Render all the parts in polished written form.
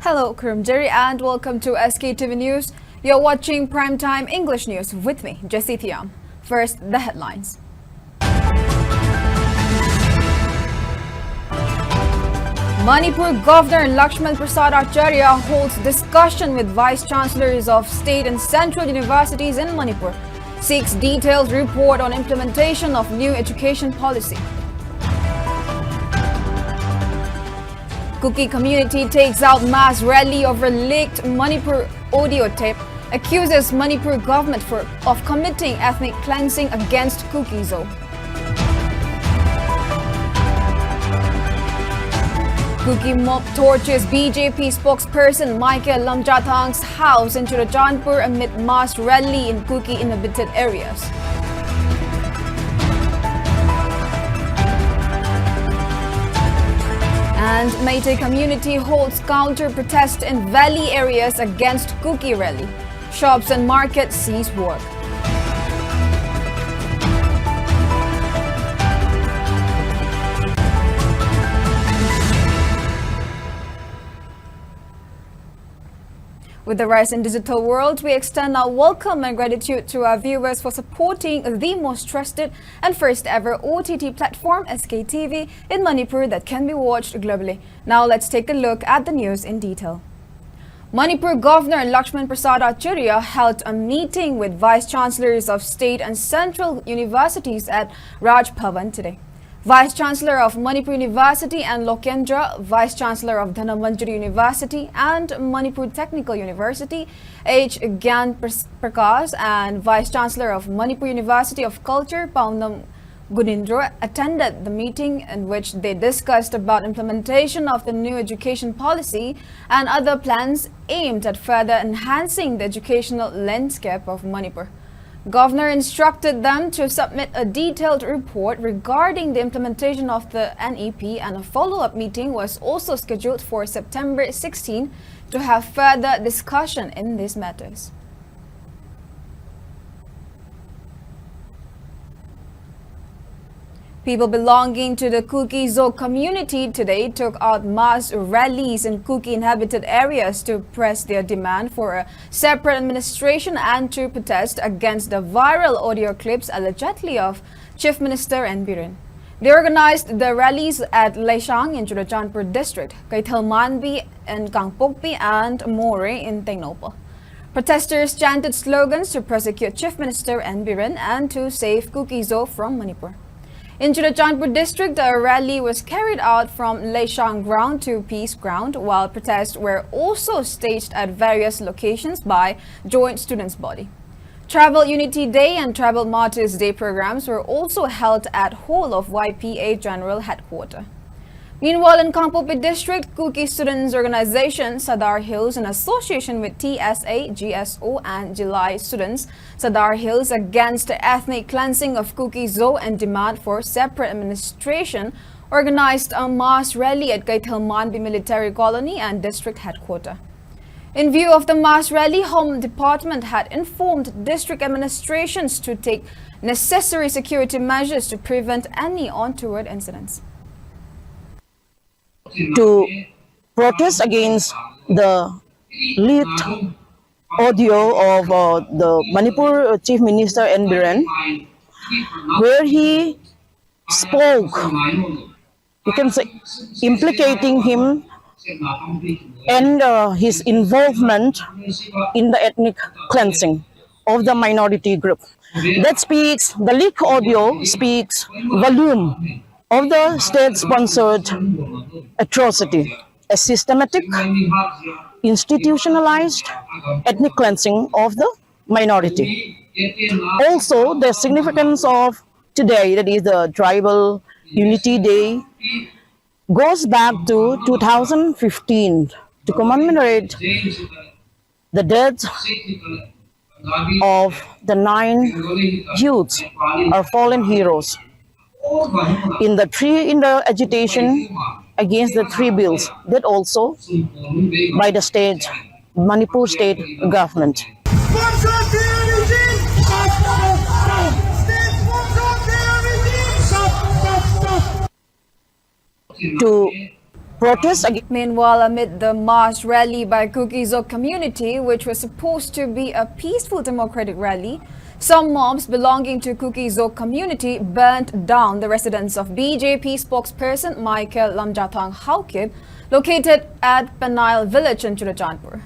Hello, Kurumjeri, and welcome to SKTV News. You're watching Primetime English News with me, Jessie Thiam. First, the headlines. Manipur Governor Lakshman Prasad Acharya holds discussion with Vice Chancellors of state and central universities in Manipur. Seeks detailed report on implementation of new education policy. Kuki community takes out mass rally over leaked Manipur audio tape, accuses Manipur government of committing ethnic cleansing against Kuki-Zo. Kuki mob torches BJP spokesperson Michael Lamjathang's house in Churajanpur amid mass rally in Kuki inhabited areas. And Meitei community holds counter-protest in valley areas against Kuki rally. Shops and markets cease work. With the rise in digital world, we extend our welcome and gratitude to our viewers for supporting the most trusted and first ever OTT platform, SKTV, in Manipur that can be watched globally. Now let's take a look at the news in detail. Manipur Governor Lakshman Prasad Acharya held a meeting with Vice Chancellors of state and central universities at Raj Bhavan today. Vice Chancellor of Manipur University and Lokendra, Vice Chancellor of Dhanamantri University and Manipur Technical University, H. Gyan Prakash, and Vice Chancellor of Manipur University of Culture, Paunam Gunindro, attended the meeting in which they discussed about implementation of the new education policy and other plans aimed at further enhancing the educational landscape of Manipur. Governor instructed them to submit a detailed report regarding the implementation of the NEP, and a follow-up meeting was also scheduled for September 16 to have further discussion in these matters. People belonging to the Kuki-Zo community today took out mass rallies in Kuki inhabited areas to press their demand for a separate administration and to protest against the viral audio clips allegedly of Chief Minister N. Biren. They organized the rallies at Leshang in Churajanpur district, Kaithalmanbi in Kangpokpi, and More in Tengnopa. Protesters chanted slogans to prosecute Chief Minister N. Biren and to save Kuki-Zo from Manipur. In Churajanpur district, a rally was carried out from Leshang ground to Peace ground, while protests were also staged at various locations by Joint Students' Body. Tribal Unity Day and Tribal Martyrs Day programs were also held at whole of YPA General Headquarters. Meanwhile, in Kangpokpi District, Kuki Students Organization Sadar Hills, in association with TSA, GSO and July Students Sadar Hills against the ethnic cleansing of Kuki-Zo and demand for separate administration, organized a mass rally at Kaithalmanbi Military Colony and District Headquarters. In view of the mass rally, Home Department had informed district administrations to take necessary security measures to prevent any untoward incidents. To protest against the leaked audio of the Manipur Chief Minister N. Biren, where he spoke, you can say, implicating him and his involvement in the ethnic cleansing of the minority group. The leaked audio speaks volume of the state-sponsored atrocity, a systematic, institutionalized ethnic cleansing of the minority. Also, the significance of today, that is the Tribal Unity Day, goes back to 2015 to commemorate the death of the 9 youths, our fallen heroes, in the agitation against the 3 bills that also by the Manipur state government. To Protests against Meanwhile, amid the mass rally by Kuki-Zo community, which was supposed to be a peaceful democratic rally, some mobs belonging to Kuki-Zo community burnt down the residence of BJP spokesperson Michael Lamjathang Haukip, located at Panail village in Churachandpur.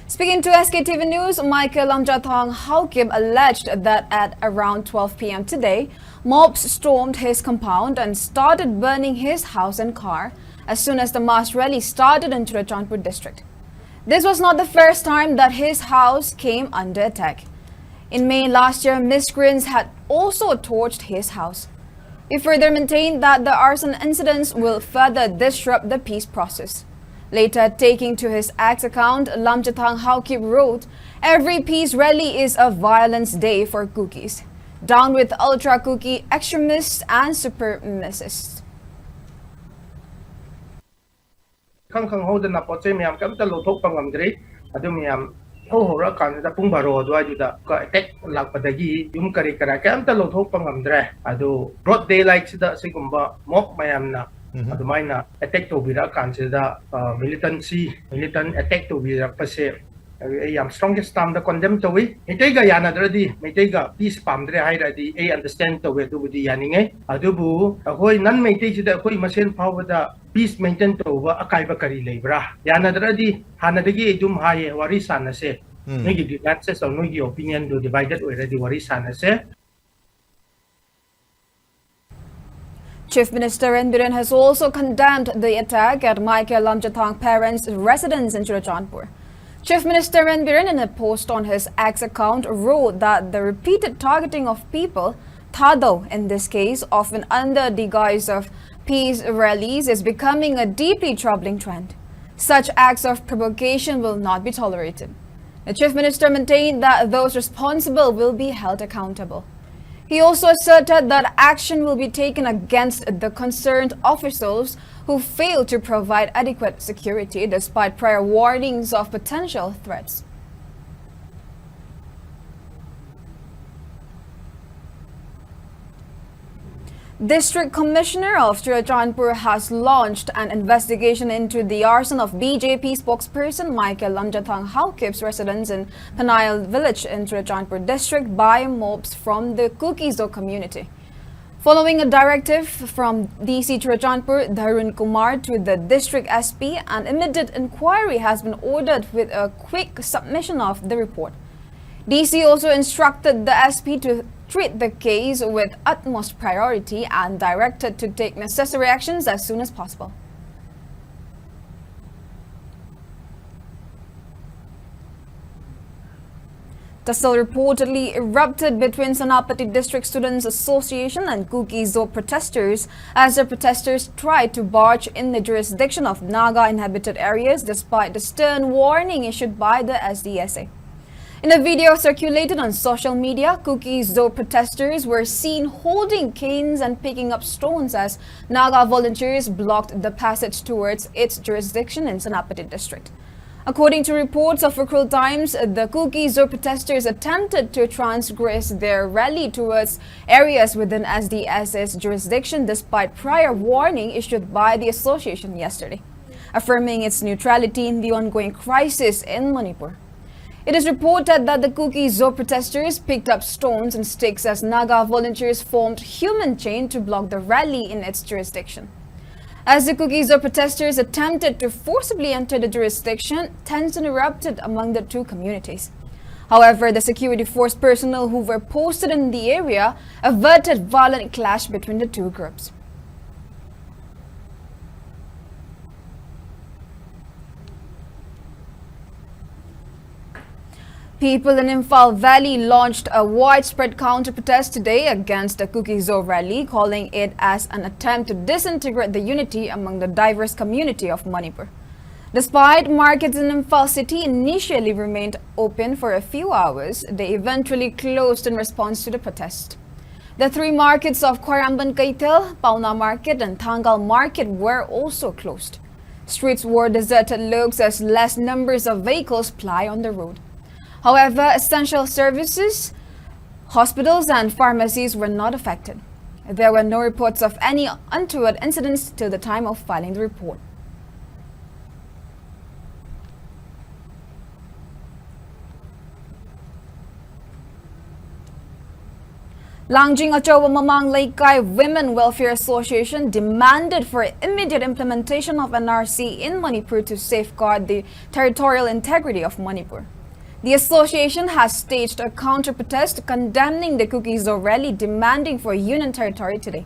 Speaking to SKTV News, Michael Lamjathang Haukip alleged that at around 12 p.m. today, mobs stormed his compound and started burning his house and car as soon as the mass rally started in Churachandpur district. This was not the first time that his house came under attack. In May last year, miscreants had also torched his house. He further maintained that the arson incidents will further disrupt the peace process. Later, taking to his X account, Lamjathang Haukip wrote, "Every peace rally is a violence day for Kukis. Down with ultra-Kuki extremists and supremacists." Khang hoda na poche miyam kam ta lothok pangamdre adu miyam hora kan da pung baro dwa juda ka attack lak padagi yum kari kara kam ta lothok pangamdre adu broad daylight sida sigumba mok mayam na adu maina attack to bira kan sida militant attack to bira pase am strongest time the condemn to we itega yana dradi metega peace pamdre hai radi I understand to we du budi yaninge adu bu ahoi nan mete sida ahoi masen phawada peace maintain to wa akai ba kari lebra yana dradi hanadagi dum haye wari sanase ngi differences or ngi opinion do divided already wari sanase. Chief Minister Biren has also condemned the attack at Michael Lamjathang parents' residence in Churachandpur. Chief Minister Biren, in a post on his X account, wrote that the repeated targeting of people, Thado in this case, often under the guise of peace rallies, is becoming a deeply troubling trend. Such acts of provocation will not be tolerated. The Chief Minister maintained that those responsible will be held accountable. He also asserted that action will be taken against the concerned officials who failed to provide adequate security despite prior warnings of potential threats. District Commissioner of Churachandpur has launched an investigation into the arson of BJP spokesperson Michael Lamjathang Haukip's residence in Panail village in Churachandpur district by mobs from the Kuki-Zo community. Following a directive from DC Churachandpur Dharun Kumar to the district SP, an immediate inquiry has been ordered with a quick submission of the report. DC also instructed the SP to treat the case with utmost priority and directed to take necessary actions as soon as possible. Tussle reportedly erupted between Senapati District Students Association and Kuki-Zo protesters as the protesters tried to barge in the jurisdiction of Naga inhabited areas despite the stern warning issued by the SDSA. In a video circulated on social media, Kuki-Zo protesters were seen holding canes and picking up stones as Naga volunteers blocked the passage towards its jurisdiction in Senapati district. According to reports of Ukhrul Times, the Kuki-Zo protesters attempted to transgress their rally towards areas within SDS's jurisdiction despite prior warning issued by the association yesterday, affirming its neutrality in the ongoing crisis in Manipur. It is reported that the Kuki-Zo protesters picked up stones and sticks as Naga volunteers formed human chain to block the rally in its jurisdiction. As the Kuki-Zo protesters attempted to forcibly enter the jurisdiction, tension erupted among the two communities. However, the security force personnel who were posted in the area averted violent clash between the two groups. People in Imphal Valley launched a widespread counter-protest today against the Kuki-Zo rally, calling it as an attempt to disintegrate the unity among the diverse community of Manipur. Despite markets in Imphal city initially remained open for a few hours, they eventually closed in response to the protest. The three markets of Kwaramban Kaitel, Pauna Market and Thangal Market were also closed. Streets were deserted looks as less numbers of vehicles ply on the road. However, essential services, hospitals and pharmacies were not affected. There were no reports of any untoward incidents till the time of filing the report. Langjing Achowa Mamang Laikai Women Welfare Association demanded for immediate implementation of NRC in Manipur to safeguard the territorial integrity of Manipur. The association has staged a counter-protest condemning the Kuki-Zo rally demanding for union territory today.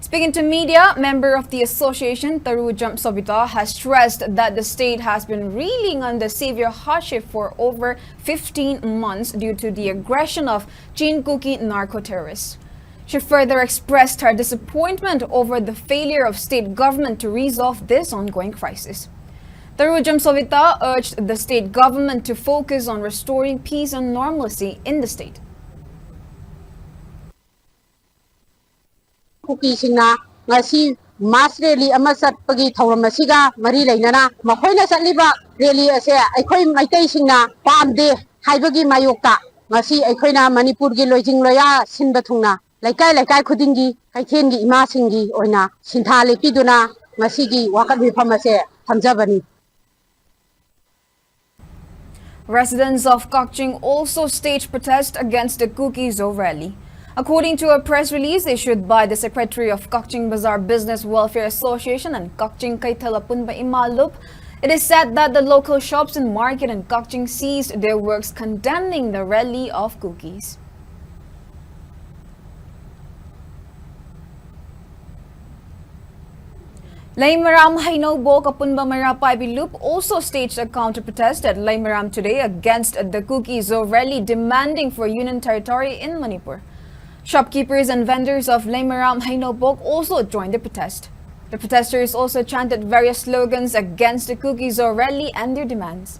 Speaking to media, member of the association, Tarujam Sobita, has stressed that the state has been reeling under severe hardship for over 15 months due to the aggression of Chin Kuki narco-terrorists. She further expressed her disappointment over the failure of state government to resolve this ongoing crisis. Tarujam Sobita urged the state government to focus on restoring peace and normalcy in the state. Kuki-singna ngasi mass rally ama satpagi thauram asiga mari leinana makhoina satliba rally ase aikhoi maitai singna pamde haibagi mayokta ngasi aikhoina Manipur gi loijing loya sinba thungna laikai khudingi kaithengi ima singi oina sintha lepiduna ngasi gi wakat bifam ase thamjabani. Residents of Kakching also staged protest against the Kuki-Zo rally. According to a press release issued by the Secretary of Kakching Bazaar Business Welfare Association and Kakching Kaitalapunba Imalup, it is said that the local shops and market in Kakching seized their works condemning the rally of cookies. Laimaram Hainobo Kapunba Marapaibi Loop also staged a counter-protest at Laimaram today against the Kuki-Zo rally demanding for union territory in Manipur. Shopkeepers and vendors of Laimaram Hainobok also joined the protest. The protesters also chanted various slogans against the Kuki-Zo rally and their demands.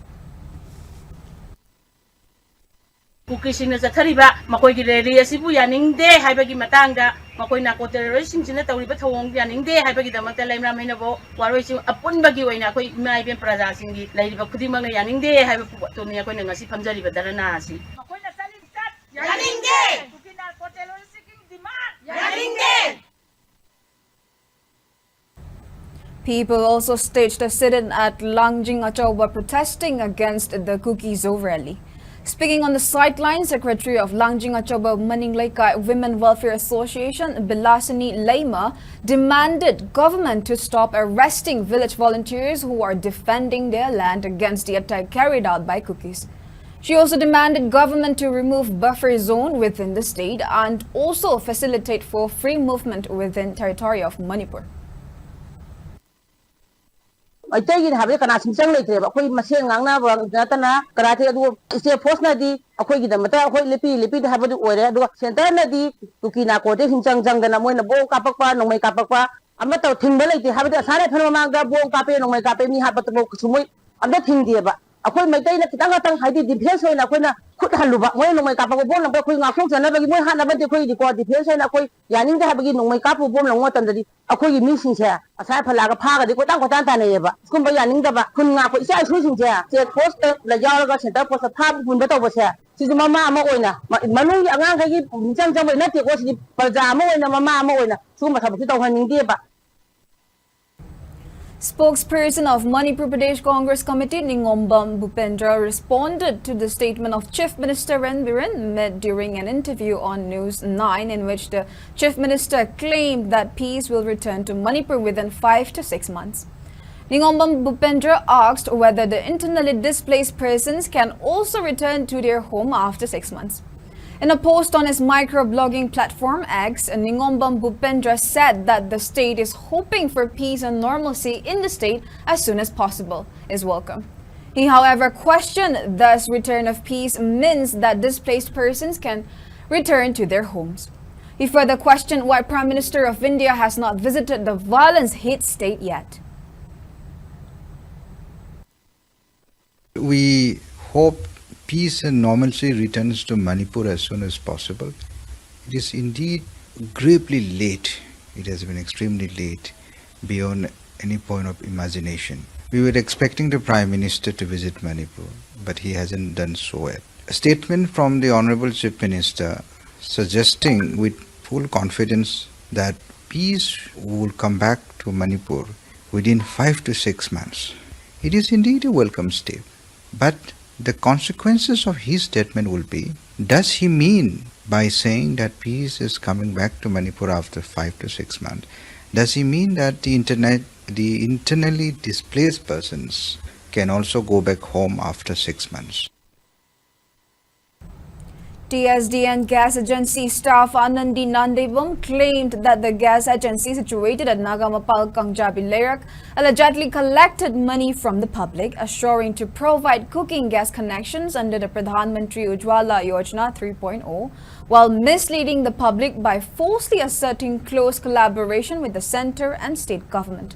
Kuki-singna zathariba makoi gi rally asibu yaningde haibagi matangda makoi nako terrorist singna tawriba thawong yaningde haibagi damakta Laimaram Hainobo waroi sing apunbagi oina koi mai ben praja singi lairiba khudimang yaningde haiba toni akoi ngasi phamjariba darana asi makoi na salin sat yaningde People also staged a sit-in at Langjing Achoba protesting against the Kuki-Zo rally. Speaking on the sidelines, Secretary of Langjing Achoba Maninglaika Women Welfare Association, Bilasini Laima, demanded government to stop arresting village volunteers who are defending their land against the attack carried out by Kukis. She also demanded government to remove buffer zone within the state and also facilitate for free movement within territory of Manipur. I take it have a sing later, but we must say Natana, Karate, is a post nadi, a quick the matter, quite lipi, have the order, do Santana di, Tukina Kote, Jang Jang, and when the bow kapapa, no make kapapa. I'm not a timberlake, have the Sana Panamaga, bow cape, no make up any habit of Sumui. I'm not thinking about. Ako may tayo na kitang hadi defense na ako na kuthaluba mo nung may kapagubon na ko nga kung sana bagi mo hana ba ko di ko defense na ko yaning da bagi nung may kapubom lang mo tandali ako yi missing siya asa phala ga pha ga di ko tang na yeba kun ba yaning da ba kun nga ko isa isu siya se post la jaw ga center post tha bun ba to ba siya si mama ama oina manung angang ga gi jang jang ba na ti ko si parja mo oina mama ama oina su ma thabu ti taw haning di ba. Spokesperson of Manipur Pradesh Congress Committee Ningombam Bhupendra responded to the statement of Chief Minister Ren Biren made during an interview on News 9 in which the Chief Minister claimed that peace will return to Manipur within 5 to 6 months. Ningombam Bhupendra asked whether the internally displaced persons can also return to their home after 6 months. In a post on his microblogging platform X, Ningombam Bhupendra said that the state is hoping for peace and normalcy in the state as soon as possible is welcome. He, however, questioned thus return of peace means that displaced persons can return to their homes. He further questioned why Prime Minister of India has not visited the violence-hit state yet. We hope peace and normalcy returns to Manipur as soon as possible. It is indeed gravely late. It has been extremely late, beyond any point of imagination. We were expecting the Prime Minister to visit Manipur, but he hasn't done so yet. A statement from the Honorable Chief Minister suggesting with full confidence that peace will come back to Manipur within 5 to 6 months. It is indeed a welcome step, but The consequences of his statement will be, does he mean by saying that peace is coming back to Manipur after 5 to 6 months? Does he mean that the internally displaced persons can also go back home after 6 months? TSD and gas agency staff Anandi Nandebum claimed that the gas agency situated at Nagamapal Kangjabi Lerak allegedly collected money from the public, assuring to provide cooking gas connections under the Pradhan Mantri Ujjwala Yojana 3.0, while misleading the public by falsely asserting close collaboration with the centre and state government.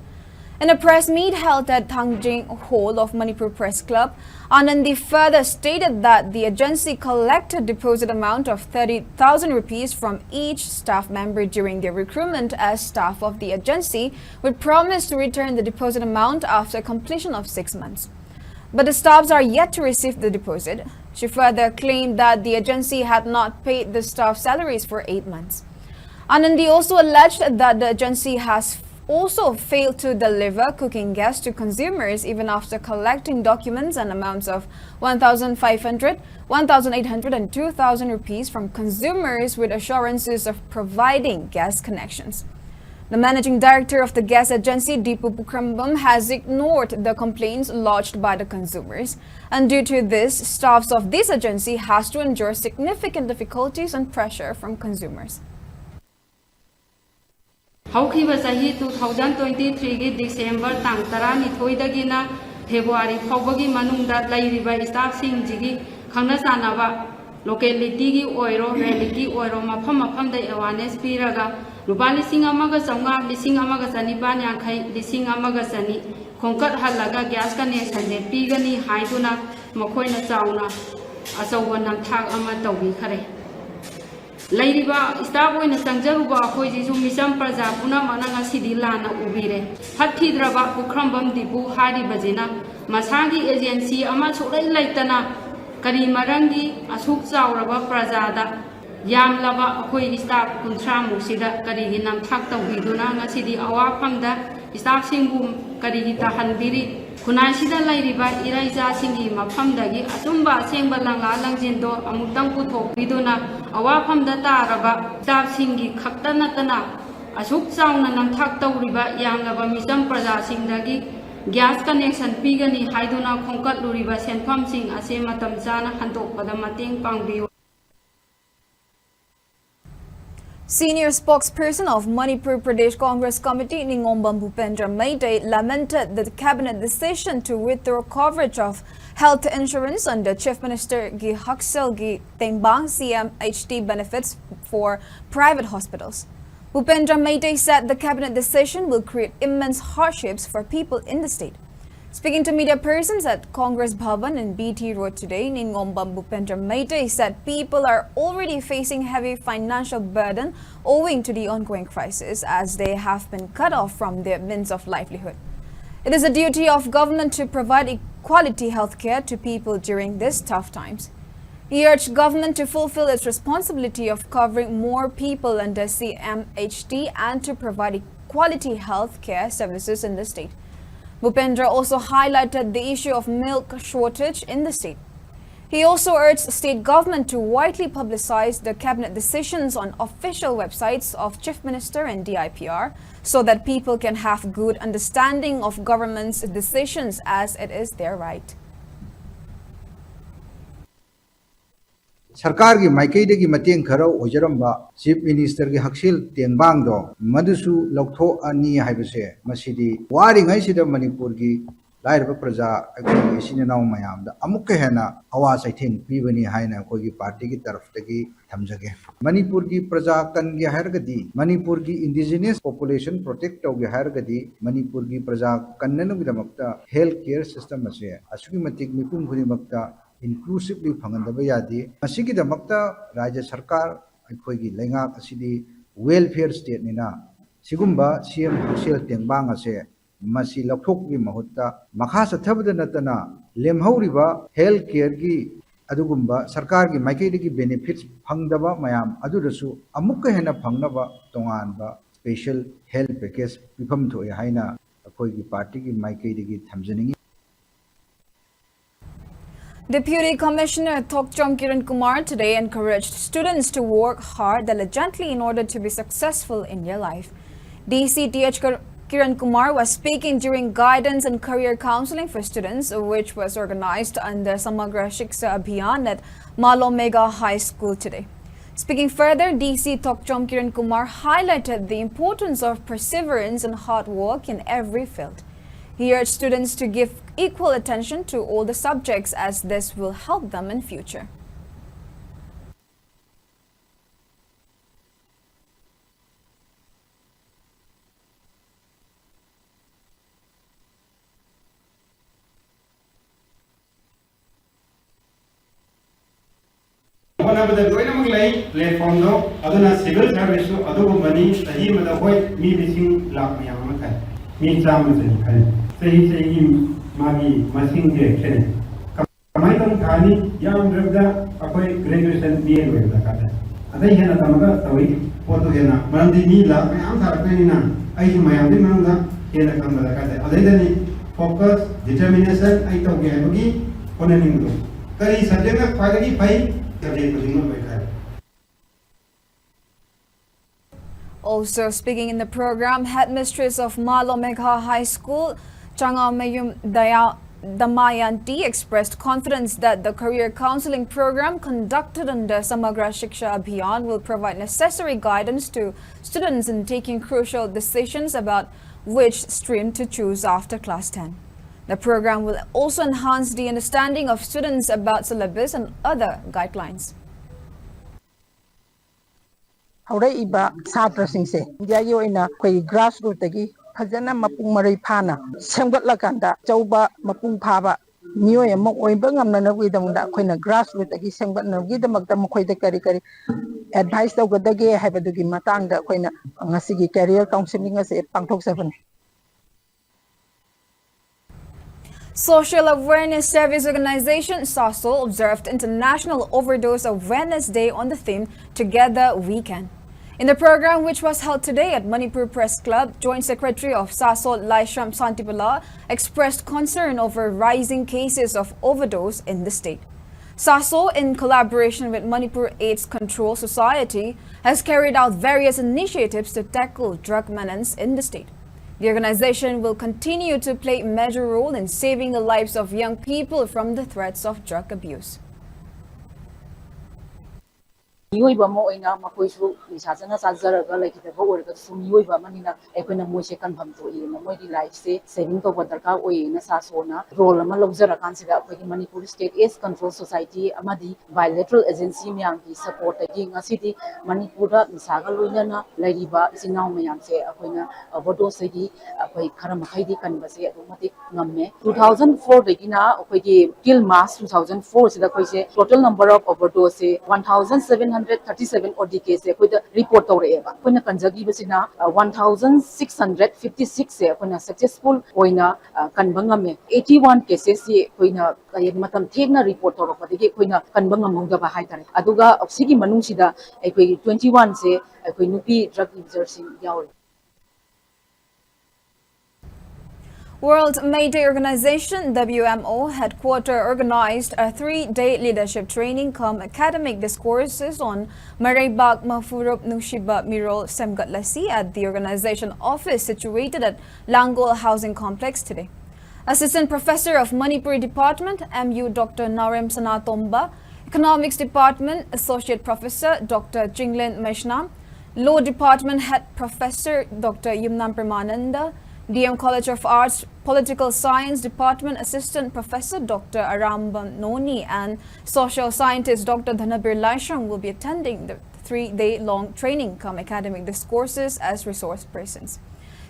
In a press meet held at Thangjing Hall of Manipur Press Club, Anandi further stated that the agency collected deposit amount of 30,000 rupees from each staff member during their recruitment as staff of the agency, with promise to return the deposit amount after completion of 6 months. But the staffs are yet to receive the deposit. She further claimed that the agency had not paid the staff salaries for 8 months. Anandi also alleged that the agency has also failed to deliver cooking gas to consumers even after collecting documents and amounts of 1,500, 1,800 and 2,000 rupees from consumers with assurances of providing gas connections. The managing director of the gas agency, Deepu Pukrambam, has ignored the complaints lodged by the consumers, and due to this, staffs of this agency has to endure significant difficulties and pressure from consumers. ꯍꯧꯈꯤꯕ ꯆꯍꯤ 2023ꯒꯤ December ꯇꯥꯡ 12ꯗꯒꯤꯅ ꯐꯦꯕ꯭ꯔꯨꯋꯥꯔꯤ ꯐꯥꯎꯕꯒꯤ ꯃꯅꯨꯡꯗ ꯂꯩꯔꯤꯕ ꯁ꯭ꯇꯥꯐꯁꯤꯡꯁꯤꯒꯤ ꯈꯪꯅ ꯆꯥꯟꯅꯕ ꯂꯣꯀꯦꯂꯤꯇꯤꯒꯤ ꯑꯣꯏꯔꯣ ꯔꯦꯂꯤꯒꯤ ꯑꯣꯏꯔꯣ ꯃꯐꯝ ꯃꯐꯝꯗ ꯑꯦꯋꯥꯔꯅꯦꯁ ꯄꯤꯔꯒ ꯂꯨꯄꯥ 1,150, 1,150 ꯌꯥꯡꯈꯩ, 1,100 ꯈꯣꯝꯀꯠꯍꯜꯂꯒ ꯒ꯭ꯌꯥꯁ ꯀꯅꯦꯛꯁꯟꯁꯦ ꯄꯤꯒꯅꯤ ꯍꯥꯏꯗꯨꯅ ꯃꯈꯣꯏꯅ ꯆꯥꯎꯅ ꯑꯆꯧꯕ ꯅꯝꯊꯥꯛ ꯑꯃ ꯇꯧꯕꯤꯈꯔꯦ. ꯂꯩꯔꯤꯕ ꯁ꯭ꯇꯥꯐ ꯑꯣꯏꯅ ꯆꯪꯖꯔꯨꯕ ꯑꯩꯈꯣꯏꯁꯤꯁꯨ ꯃꯤꯆꯝ ꯄ꯭ꯔꯖꯥ ꯄꯨꯝꯅꯃꯛꯅ ꯉꯁꯤꯗꯤ ꯂꯥꯟꯅ ꯎꯕꯤꯔꯦ. ꯐꯠꯈꯤꯗ꯭ꯔꯕ ꯄꯨꯈ꯭ꯔꯝꯕꯝ ꯗꯤꯄꯨ ꯍꯥꯏꯔꯤꯕꯁꯤꯅ ꯃꯁꯥꯒꯤ ꯑꯦꯖꯦꯟꯁꯤ ꯑꯃ ꯁꯨꯛꯂꯩ ꯂꯩꯇꯅ ꯀꯔꯤ ꯃꯔꯝꯒꯤ ꯑꯁꯨꯛ ꯆꯥꯎꯔꯕ ꯄ꯭ꯔꯖꯥꯗ ꯌꯥꯝꯂꯕ ꯑꯩꯈꯣꯏꯒꯤ ꯁ꯭ꯇꯥꯐ 30ꯃꯨꯛꯁꯤꯗ ꯀꯔꯤꯒꯤ ꯅꯝꯊꯥꯛ ꯇꯧꯕꯤꯗꯨꯅ ꯉꯁꯤꯗꯤ ꯑꯋꯥꯐꯝꯗ ꯁ꯭ꯇꯥꯐꯁꯤꯡꯕꯨ ꯀꯔꯤꯒꯤ ꯇꯥꯍꯟꯕꯤꯔꯤ? ꯈꯨꯟꯅꯥꯏꯁꯤꯗ ꯂꯩꯔꯤꯕ ꯏꯔꯩꯆꯥꯁꯤꯡꯒꯤ ꯃꯐꯝꯗꯒꯤ ꯑꯆꯨꯝꯕ ꯑꯁꯦꯡꯕ ꯂꯪꯂꯥ ꯂꯪꯖꯤꯟꯗꯣ ꯑꯃꯨꯛꯇꯪ ꯄꯨꯊꯣꯛꯄꯤꯗꯨꯅ ꯑꯋꯥꯐꯝꯗ ꯇꯥꯔꯕ ꯁ꯭ꯇꯥꯐꯁꯤꯡꯒꯤ ꯈꯛꯇ ꯅꯠꯇꯅ ꯑꯁꯨꯛ ꯆꯥꯎꯅ ꯅꯝꯊꯥꯛ ꯇꯧꯔꯤꯕ ꯌꯥꯝꯂꯕ ꯃꯤꯆꯝ प्रजाꯁꯤꯡꯗꯒꯤ ꯒ꯭ꯌꯥꯁ ꯀꯅꯦꯛꯁꯟ ꯄꯤꯒꯅꯤ ꯍꯥꯏꯗꯨꯅ ꯈꯣꯝꯀꯠꯂꯨꯔꯤꯕ ꯁꯦꯟꯐꯝꯁꯤꯡ ꯑꯁꯤ ꯃꯇꯝ ꯆꯥꯅ ꯍꯟꯗꯣꯛꯄꯗ ꯃꯇꯦꯡ ꯄꯥꯡꯕꯤꯌꯨ. Senior spokesperson of Manipur Pradesh Congress Committee Ningombam Bhupendra Maitei lamented the cabinet decision to withdraw coverage of health insurance under Chief Minister Gi Haksel Gi Tengbang CMHT benefits for private hospitals. Bhupendra Maitei said the cabinet decision will create immense hardships for people in the state. Speaking to media persons at Congress Bhavan in BT Road today, Ningombam Bhupendra Maitei said people are already facing heavy financial burden owing to the ongoing crisis as they have been cut off from their means of livelihood. It is a duty of government to provide quality health care to people during these tough times. He urged government to fulfill its responsibility of covering more people under CMHT and to provide quality health care services in the state. Bhupendra also highlighted the issue of milk shortage in the state. He also urged state government to widely publicize the cabinet decisions on official websites of Chief Minister and DIPR so that people can have good understanding of government's decisions as it is their right. सरकार की माइकई की मतें खरो ओजरम्बा chief minister की हक्सिल तेंबांग दो मधुसु लौथो अनि हाइबसे मसिदी वारिङै सिदा मणिपुर की लाइरब प्रजा अखोई सिनेनाव मयाम दा अमुक हेना अवा सैथिंग पीबनी हाइना अखोई पार्टी की तरफ तकी थमजगे मणिपुर की प्रजा कन गे हारगदी मणिपुर की इंडिजिनियस पॉपुलेशन प्रोटेक्ट तौगे हारगदी मणिपुर की प्रजा कन्ननुगिदमक्ता हेल्थ केयर सिस्टम असे असुगी मतिक मिपुम खुदिमक्ता inclusively फंगनदब यादी मसिगिदमक्ता राज्य सरकार अखोई लेंगाक असिदी वेलफेयर स्टेट निना सिगुम्बा सीएम हक्सेल तेंबांग असे मसी लौथोकगी महुत्ता मखा सथबद नतना लेमहौरिबा हेल्थ केयर की अदुगुम्बा सरकार की माइकैदगी बेनिफिट्स फंगदबा मयाम अदुदसु अमुक हेना फंगनबा तोंगानबा स्पेशल हेल्थ पैकेज पिफम थोय हाइना अखोई पार्टी की माइकैदगी थमजनिंगी. Deputy Commissioner Thokchom Kiran Kumar today encouraged students to work hard diligently in order to be successful in their life. DCTH Kiran Kumar was speaking during guidance and career counseling for students, which was organized under Samagra Shiksha Abhiyan at Malo Mega High School today. Speaking further, DC Thokchom Kiran Kumar highlighted the importance of perseverance and hard work in every field. He urged students to give equal attention to all the subjects as this will help them in future. होनाबदा लोइनमक लै platform दो अदुना civil service अदुगुम्बनी सही मदा होय मी बिसिंग लाख मयाम अमा खाय मी चाम जनि खाय सही मागी मसिंग जे खेने कमाई तम खानी याम रबदा अखोय ग्रेजुएशन बीए लोइदा कादा अदै हेना तमगा तवि पोतो हेना मरंदी मी लाख मयाम सारकनिना आई मयाम दि मनंदा हेना कमदा कादा अदै दनि फोकस डिटरमिनेशन आई तोगे हबगी कोनेनिंग दो करी सब्जेक्ट फाइदगी फै Also speaking in the program, headmistress of Malo Megha High School, Changamayum Damayanti, expressed confidence that the career counseling program conducted under Samagra Shiksha Abhiyan will provide necessary guidance to students in taking crucial decisions about which stream to choose after class 10. The program will also enhance the understanding of students about syllabus and other guidelines. ꯍꯧꯔꯛꯏꯕ ꯁꯥꯇ꯭ꯔꯁꯤꯡꯁꯦ ꯏꯟꯗꯤꯌꯥꯒꯤ ꯑꯣꯏꯅ ꯑꯩꯈꯣꯏꯒꯤ grass ꯔꯨꯠꯇꯒꯤ ꯐꯖꯅ ꯃꯄꯨꯡ ꯃꯔꯩ ꯐꯥꯅ ꯁꯦꯝꯒꯠꯂꯀꯥꯟꯗ ꯑꯆꯧꯕ ꯃꯄꯨꯡ ꯐꯥꯕ ꯃꯤꯑꯣꯏ ꯑꯃ ꯑꯣꯏꯕ ꯉꯝꯅꯅꯕꯒꯤꯗꯃꯛꯇ ꯑꯩꯈꯣꯏꯅ ꯒ꯭ꯔꯥꯁ ꯔꯨꯠꯇꯒꯤ ꯁꯦꯝꯒꯠꯅꯕꯒꯤꯗꯃꯛꯇ ꯃꯈꯣꯏꯗ ꯀꯔꯤ ꯀꯔꯤ ꯑꯦꯗꯚꯥꯏꯁ ꯇꯧꯒꯗꯒꯦ ꯍꯥꯏꯕꯗꯨꯒꯤ ꯃꯇꯥꯡꯗ ꯑꯩꯈꯣꯏꯅ ꯉꯁꯤꯒꯤ ꯀꯦꯔꯤꯌꯔ ꯀꯥꯎꯟꯁꯤꯂꯤꯡ ꯑꯁꯤ ꯄꯥꯡꯊꯣꯛꯆꯕꯅꯤ. Social Awareness Service Organization SASO observed International Overdose Awareness Day on the theme Together We Can. In the program, which was held today at Manipur Press Club, Joint Secretary of SASO Laishram Santipala expressed concern over rising cases of overdose in the state. SASO, in collaboration with Manipur AIDS Control Society, has carried out various initiatives to tackle drug menace in the state. The organization will continue to play a major role in saving the lives of young people from the threats of drug abuse. मियोइबा अमा ओइना मखोइसु निसाजना चाजरगा लेखिदबा ओरगसु मियोइबा अमानिना एकोइना मोइसे कन्फर्म तोइना मोइदि लाइफ से सेविंग तो दरकार ओइना सासोना रोल अमा लौजरा कानसिदा अखोइगी Manipur state AIDS control society अमादि बायलैटरल एजेंसी म्यांगी सपोर्ट तगी ngасidi मणिपुरदा निसागा लोइना लैरिबा सिनाव म्यांसे अखोइना ओवरडोसगी अखोइ खरा मखैदि कनबसे अदुमति ngmme 2004 दगिना अखोइगी टिल मार्च 2004 सिदा अखोइसे total number of overdose 1737 OD case से कोई report हो रहे हैं कोई ना कंजगी बस ना 1656 से कोई ना successful कोई ना कन्बंगा में 81 cases से कोई ना ये मतलब ठीक ना report हो रहा है कोई ना कन्बंगा मुंगा बाहर तारे अदुगा ऑक्सीकी मनुष्यदा कोई 21 से कोई नुपी drug users Yavar. World Mayday Organization WMO headquarters organized a 3-day leadership training cum academic discourses on Maraybak Mafurup Nushiba Mirol Semgatlasi at the organization office situated at Langol Housing Complex today. Assistant Professor of Manipuri Department MU Dr. Narem Sanatomba, Economics Department Associate Professor Dr. Jinglin Meshnam, Law Department Head Professor Dr. Yumnam Pramananda, DM College of Arts Political Science Department Assistant Professor Dr. Arambam Noni and Social Scientist Dr. Dhanabir Laisham will be attending the 3-day-long training cum academic discourses as resource persons.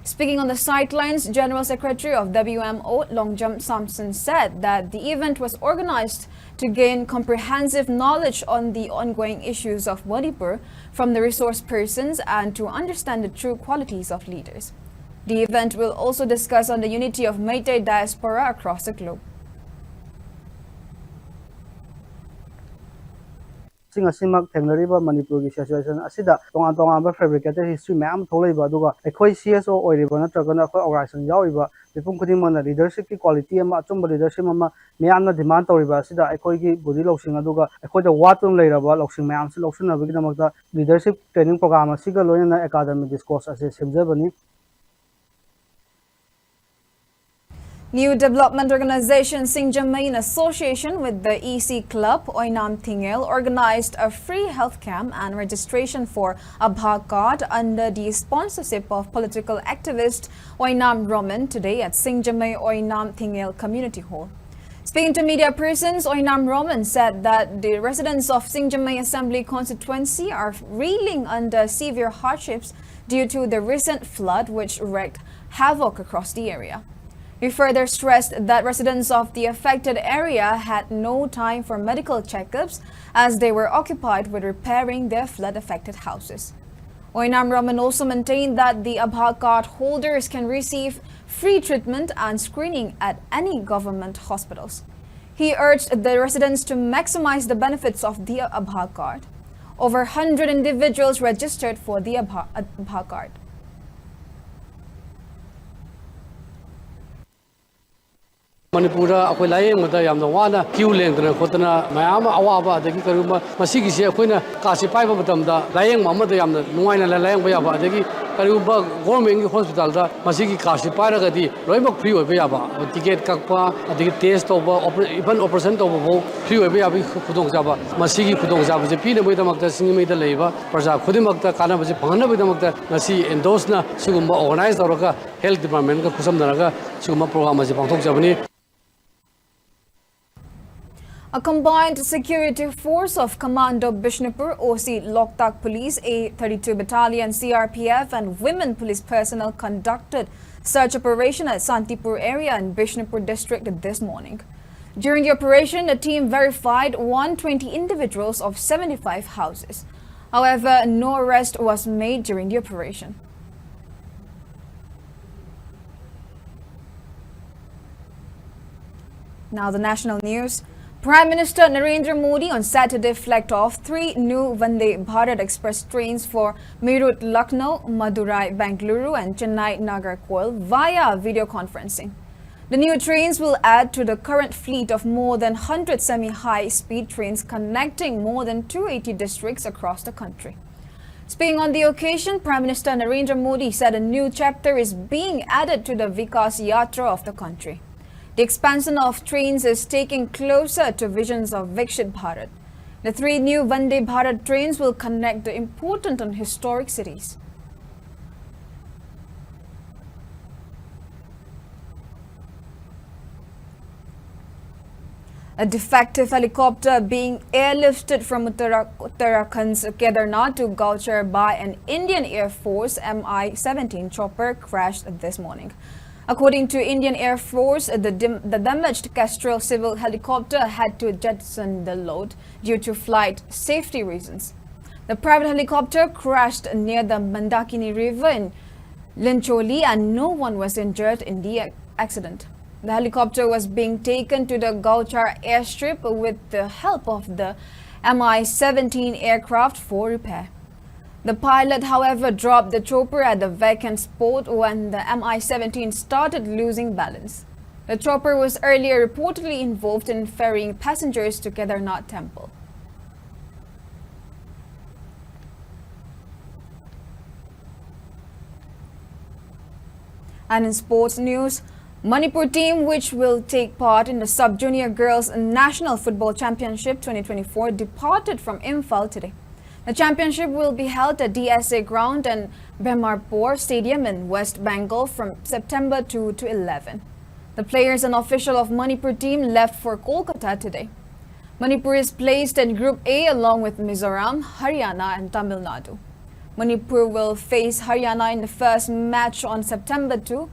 Speaking on the sidelines, General Secretary of WMO Longjam Samson said that the event was organized to gain comprehensive knowledge on the ongoing issues of Manipur from the resource persons and to understand the true qualities of leaders. The event will also discuss on the unity of Meitei diaspora across the globe. sing asimak thengnariba Manipur gi situation asida tonga ba fabricated history ma'am tholaiba aduga ekhoi CSO oiriba natragana akhoi organization yawiba mipum khuding mana leadership ki quality ama achumba leadership ama miyamna demand tawriba asida ekhoi gi body loksing aduga ekhoi da watum leiraba loksing ma'am se loksunabagi damakta leadership training program asiga loina academic discourse ase semjabani. New development organization Singjamay in association with the EC Club Oinam Tingel organized a free health camp and registration for Abha card under the sponsorship of political activist Oinam Roman today at Singjamay Oinam Tingel Community Hall. Speaking to media persons, Oinam Roman said that the residents of Singjamay Assembly constituency are reeling under severe hardships due to the recent flood which wreaked havoc across the area. He further stressed that residents of the affected area had no time for medical checkups as they were occupied with repairing their flood-affected houses. Oinam Raman also maintained that the Abha card holders can receive free treatment and screening at any government hospitals. He urged the residents to maximize the benefits of the Abha card. Over 100 individuals registered for the Abha card. Manipur akhoi layeng mata yamna wana queue lengdana khotana mayam awaba adagi karuma masigi se akhoina kasi paiba matamda layeng mamada yamna nuaina layeng ba yaba adagi karuba government hospital da masigi kasi paira gadi loimak free oiba yaba ticket kakpa adagi test oba even operation oba bo free oiba yabi khudong jaba masigi khudong jaba je pina boida makta singmei da leiba praja khudimakta kana baje phangna boida makta nasi endorse na sigumba organize tawraga health department ka khusam daraga sigumba program aje pangthok jabani. A combined security force of Commando Bishnupur, OC Loktak Police, A32 Battalion, CRPF and women police personnel conducted search operation at Santipur area in Bishnupur district this morning. During the operation, the team verified 120 individuals of 75 houses. However, no arrest was made during the operation. Now the national news. Prime Minister Narendra Modi on Saturday flagged off 3 new Vande Bharat Express trains for Meerut, Lucknow, Madurai, Bengaluru and Chennai, Nagarkoil via video conferencing. The new trains will add to the current fleet of more than 100 semi-high-speed trains connecting more than 280 districts across the country. Speaking on the occasion, Prime Minister Narendra Modi said a new chapter is being added to the Vikas Yatra of the country. The expansion of trains is taking closer to visions of Viksit Bharat. The 3 new Vande Bharat trains will connect the important and historic cities. A defective helicopter being airlifted from Uttarakhand's Kedarnath to Gauchar by an Indian Air Force Mi-17 chopper crashed this morning. According to Indian Air Force, the damaged Kestrel civil helicopter had to jettison the load due to flight safety reasons. The private helicopter crashed near the Mandakini River in Lincholi and no one was injured in the accident. The helicopter was being taken to the Gauchar airstrip with the help of the Mi-17 aircraft for repair. The pilot, however, dropped the chopper at the vacant spot when the Mi-17 started losing balance. The chopper was earlier reportedly involved in ferrying passengers to Kedarnath temple. And in sports news, Manipur team, which will take part in the Sub-Junior Girls National Football Championship 2024, departed from Imphal today. The championship will be held at DSA Ground and Bhemarpur Stadium in West Bengal from September 2 to 11. The players and official of Manipur team left for Kolkata today. Manipur is placed in Group A along with Mizoram, Haryana and Tamil Nadu. Manipur will face Haryana in the first match on September 2.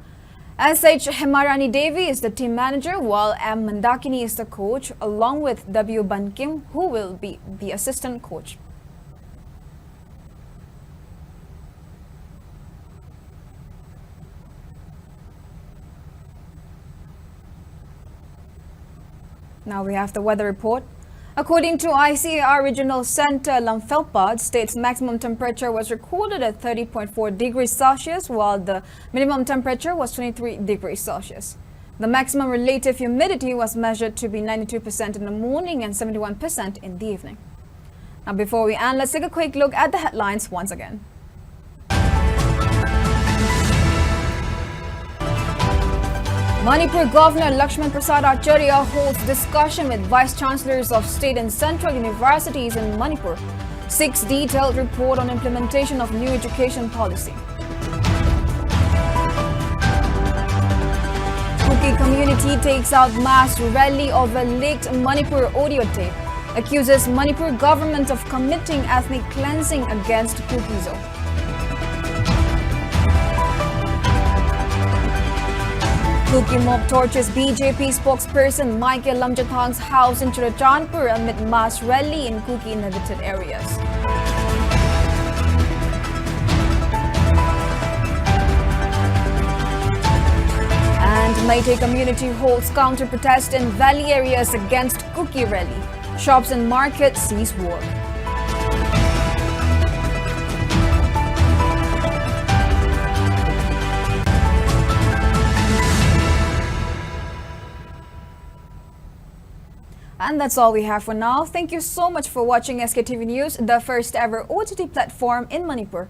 S.H. Hemarani Devi is the team manager, while M. Mandakini is the coach, along with W. Bankim, who will be the assistant coach. Now we have the weather report. According to ICAR Regional Center Lamfelpad, state's maximum temperature was recorded at 30.4 degrees Celsius, while the minimum temperature was 23 degrees Celsius. The maximum relative humidity was measured to be 92% in the morning and 71% in the evening. Now, before we end, let's take a quick look at the headlines once again. Manipur Governor Lakshman Prasad Acharya holds discussion with Vice Chancellors of State and Central Universities in Manipur. 6 detailed report on implementation of new education policy. Kuki community takes out mass rally over leaked Manipur audio tape. Accuses Manipur government of committing ethnic cleansing against Kukizok. Kuki mob torches BJP spokesperson Michael Lamjathang's house in Churachandpur amid mass rally in Kuki inhabited areas. And Meitei community holds counter-protest in valley areas against Kuki rally. Shops and markets cease work. And that's all we have for now. Thank you so much for watching SKTV News, the first ever OTT platform in Manipur.